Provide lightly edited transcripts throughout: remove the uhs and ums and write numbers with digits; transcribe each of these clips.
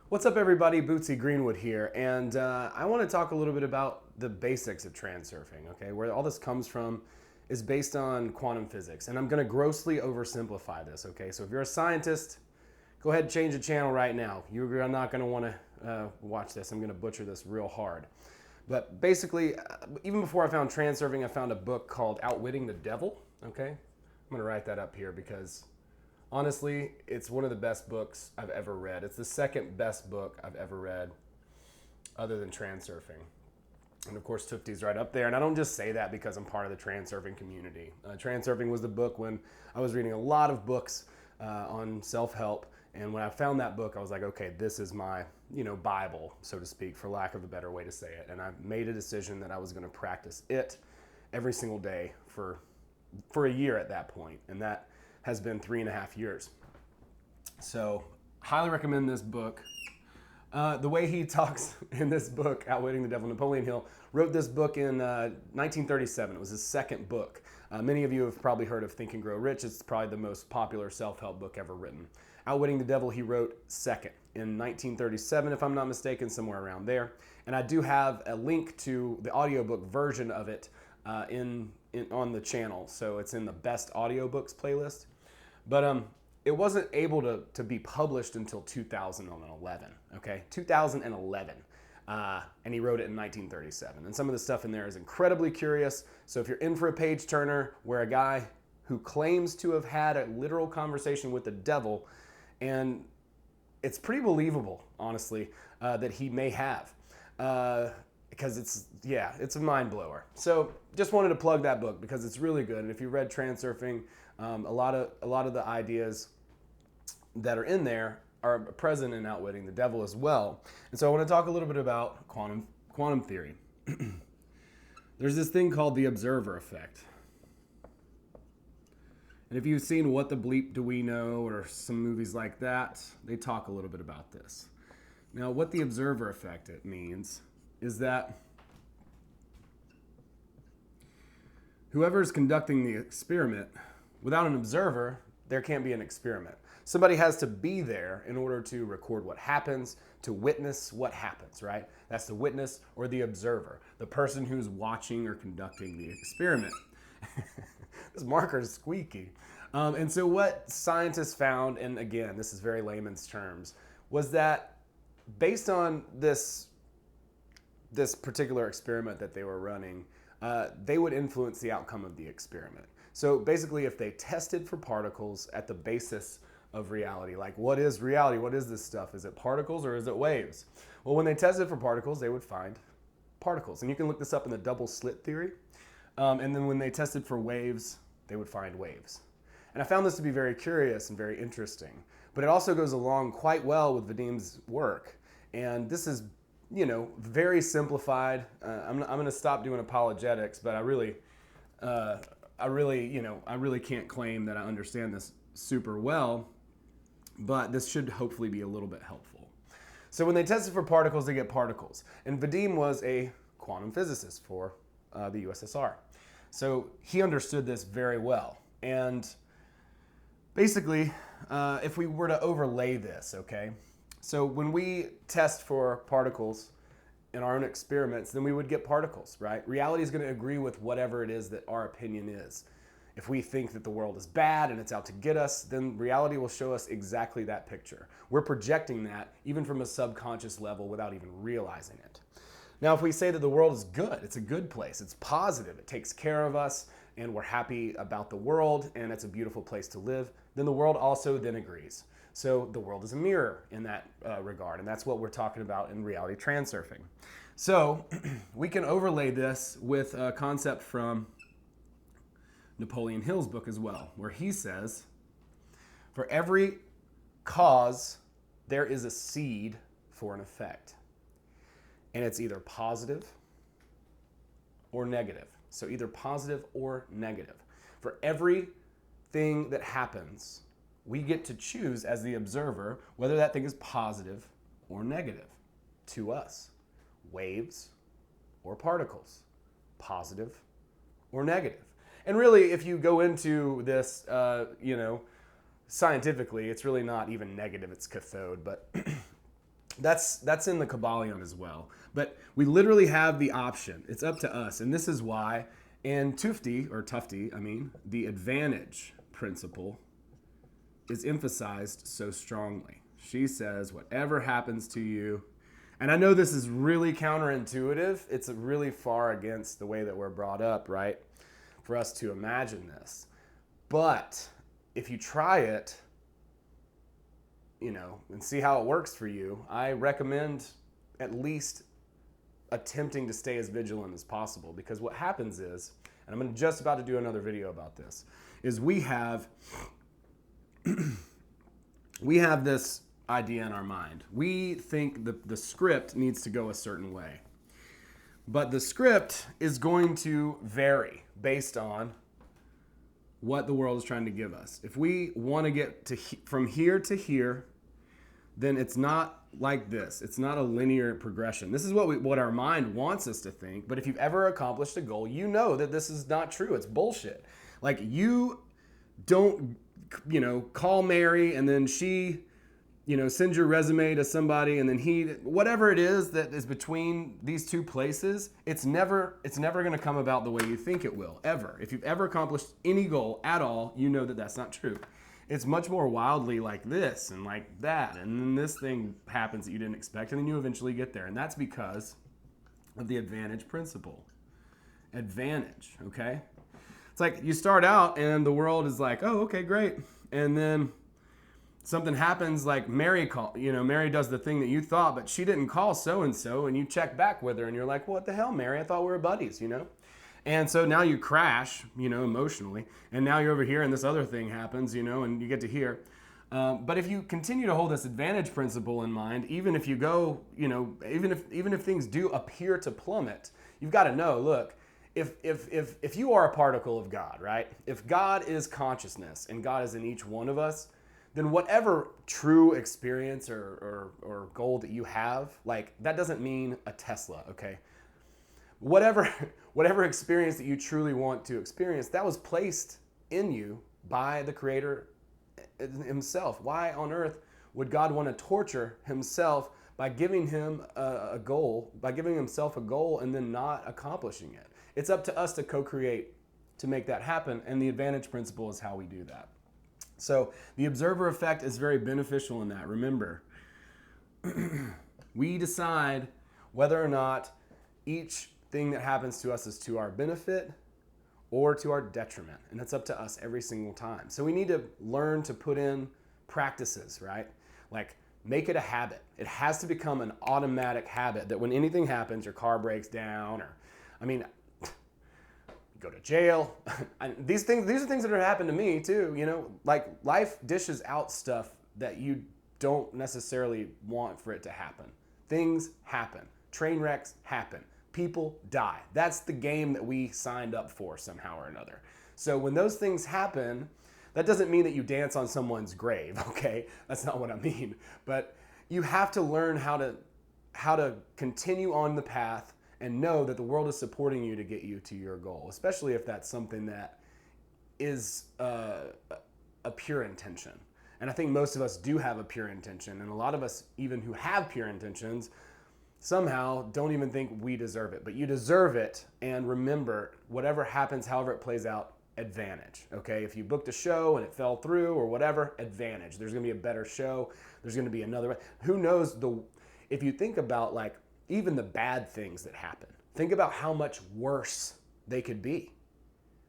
What's up, everybody? Bootsy Greenwood here, and I want to talk a little bit about the basics of transurfing, okay? Where all this comes from is based on quantum physics, and I'm going to grossly oversimplify this, okay? So if you're a scientist, go ahead and change the channel right now. You're not going to want to watch this. I'm going to butcher this real hard. But basically, even before I found transurfing, I found a book called Outwitting the Devil, okay? I'm going to write that up here because honestly, it's one of the best books I've ever read. It's the second best book I've ever read other than transurfing. And of course, Tufti's right up there. And I don't just say that because I'm part of the transurfing community. Transurfing was the book when I was reading a lot of books on self-help. And when I found that book, I was like, okay, this is my, Bible, so to speak, for lack of a better way to say it. And I made a decision that I was going to practice it every single day for a year at that point. And that has been 3.5 years. So, highly recommend this book. The way he talks in this book, Outwitting the Devil, Napoleon Hill wrote this book in 1937. It was his second book. Many of you have probably heard of Think and Grow Rich. It's probably the most popular self-help book ever written. Outwitting the Devil, he wrote second in 1937, if I'm not mistaken, somewhere around there. And I do have a link to the audiobook version of it on the channel. So it's in the best audiobooks playlist. But it wasn't able to be published until 2011, okay? 2011. And he wrote it in 1937. And some of the stuff in there is incredibly curious. So if you're in for a page turner where a guy who claims to have had a literal conversation with the devil, and it's pretty believable, honestly, that he may have. Because it's a mind blower. So just wanted to plug that book because it's really good. And if you read Transurfing, a lot of the ideas that are in there are present in Outwitting the Devil as well. And so I want to talk a little bit about quantum theory. There's this thing called the observer effect. And if you've seen What the Bleep Do We Know or some movies like that, they talk a little bit about this. Now, what the observer effect it means is that whoever's conducting the experiment, without an observer, there can't be an experiment. Somebody has to be there in order to record what happens, to witness what happens, right? That's the witness or the observer, the person who's watching or conducting the experiment. This marker is squeaky. And so what scientists found, and again, this is very layman's terms, was that based on this particular experiment that they were running, they would influence the outcome of the experiment. So basically, if they tested for particles at the basis of reality, like what is reality? What is this stuff? Is it particles or is it waves? Well, when they tested for particles, they would find particles. And you can look this up in the double slit theory. And then when they tested for waves, they would find waves. And I found this to be very curious and very interesting. But it also goes along quite well with Vadim's work. And this is very simplified. I'm going to stop doing apologetics, but I really can't claim that I understand this super well, but this should hopefully be a little bit helpful. So when they tested for particles, they get particles. And Vadim was a quantum physicist for the USSR. So he understood this very well. And basically, if we were to overlay this, okay? So when we test for particles in our own experiments, then we would get particles, right? Reality is going to agree with whatever it is that our opinion is. If we think that the world is bad and it's out to get us, then reality will show us exactly that picture. We're projecting that even from a subconscious level without even realizing it. Now, if we say that the world is good, it's a good place, it's positive, it takes care of us, and we're happy about the world, and it's a beautiful place to live, then the world also then agrees. So the world is a mirror in that regard, and that's what we're talking about in reality transurfing. So we can overlay this with a concept from Napoleon Hill's book as well, where he says, for every cause, there is a seed for an effect. And it's either positive or negative. So either positive or negative. For everything that happens, we get to choose as the observer whether that thing is positive or negative to us. Waves or particles, positive or negative. And really, if you go into this, scientifically, it's really not even negative, it's cathode. But That's in the Kabbalion as well. But we literally have the option. It's up to us. And this is why in Tufti, the advantage principle is emphasized so strongly. She says, whatever happens to you, and I know this is really counterintuitive. It's really far against the way that we're brought up, right? For us to imagine this. But if you try it, and see how it works for you, I recommend at least attempting to stay as vigilant as possible, because what happens is, and I'm just about to do another video about this, is we have this idea in our mind. We think the script needs to go a certain way, but the script is going to vary based on what the world is trying to give us. If we want to get from here to here, then it's not like this. It's not a linear progression. This is what our mind wants us to think. But if you've ever accomplished a goal, you know that this is not true. It's bullshit. Like, you don't, call Mary and then she, sends your resume to somebody and then whatever it is that is between these two places, it's never going to come about the way you think it will, ever. If you've ever accomplished any goal at all, you know that that's not true. It's much more wildly like this and like that, and then this thing happens that you didn't expect, and then you eventually get there. And that's because of the advantage principle. Advantage, okay? It's like you start out and the world is like, oh, okay, great. And then something happens, like Mary does the thing that you thought, but she didn't call so-and-so, and you check back with her and you're like, what the hell, Mary? I thought we were buddies, And so now you crash, emotionally, and now you're over here and this other thing happens, and you get to here. But if you continue to hold this advantage principle in mind, even if you go, even if things do appear to plummet, you've got to know, look, if you are a particle of God, right? If God is consciousness and God is in each one of us, then whatever true experience or goal that you have, like, that doesn't mean a Tesla, okay? Whatever experience that you truly want to experience, that was placed in you by the Creator himself. Why on earth would God want to torture himself by giving him a goal, by giving himself a goal and then not accomplishing it? It's up to us to co-create to make that happen, and the advantage principle is how we do that. So the observer effect is very beneficial in that. Remember, we decide whether or not each thing that happens to us is to our benefit or to our detriment. And that's up to us every single time. So we need to learn to put in practices, right? Like, make it a habit. It has to become an automatic habit that when anything happens, your car breaks down, or, go to jail. These are things that have happened to me too, like, life dishes out stuff that you don't necessarily want for it to happen. Things happen. Train wrecks happen. People die. That's the game that we signed up for somehow or another. So when those things happen, that doesn't mean that you dance on someone's grave, okay? That's not what I mean. But you have to learn how to continue on the path and know that the world is supporting you to get you to your goal, especially if that's something that is a pure intention. And I think most of us do have a pure intention, and a lot of us, even who have pure intentions, somehow don't even think we deserve it. But you deserve it, and remember, whatever happens, however it plays out, advantage, okay? If you booked a show and it fell through or whatever, advantage. There's gonna be a better show. There's gonna be another. Who knows, if you think about, like, even the bad things that happen, think about how much worse they could be,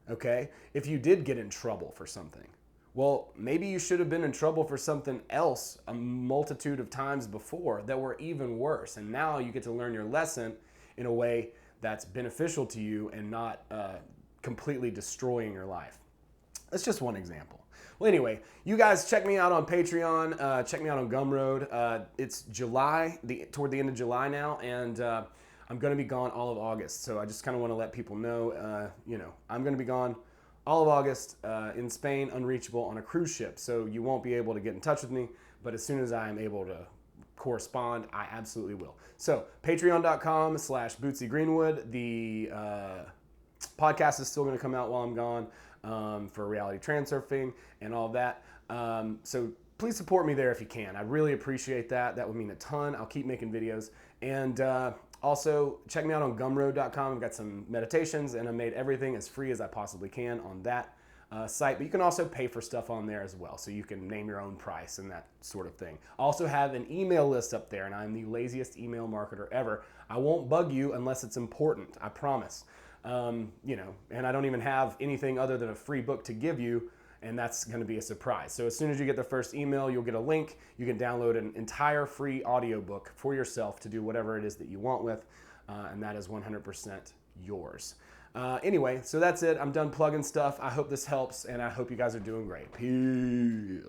okay? If you did get in trouble for something, well, maybe you should have been in trouble for something else a multitude of times before that were even worse. And now you get to learn your lesson in a way that's beneficial to you and not completely destroying your life. That's just one example. Well, anyway, you guys check me out on Patreon. Check me out on Gumroad. It's July, toward the end of July now, and I'm going to be gone all of August. So I just kind of want to let people know, I'm going to be gone all of August in Spain, unreachable on a cruise ship. So you won't be able to get in touch with me, but as soon as I am able to correspond, I absolutely will. So patreon.com/Bootsy Greenwood. The podcast is still going to come out while I'm gone for reality transurfing and all of that. So please support me there if you can. I really appreciate that. That would mean a ton. I'll keep making videos. And also, check me out on gumroad.com. I've got some meditations, and I made everything as free as I possibly can on that site. But you can also pay for stuff on there as well, so you can name your own price and that sort of thing. I also have an email list up there, and I'm the laziest email marketer ever. I won't bug you unless it's important, I promise. You know, and I don't even have anything other than a free book to give you, and that's going to be a surprise. So as soon as you get the first email, you'll get a link. You can download an entire free audiobook for yourself to do whatever it is that you want with, and that is 100% yours. Anyway, so that's it. I'm done plugging stuff. I hope this helps, and I hope you guys are doing great. Peace.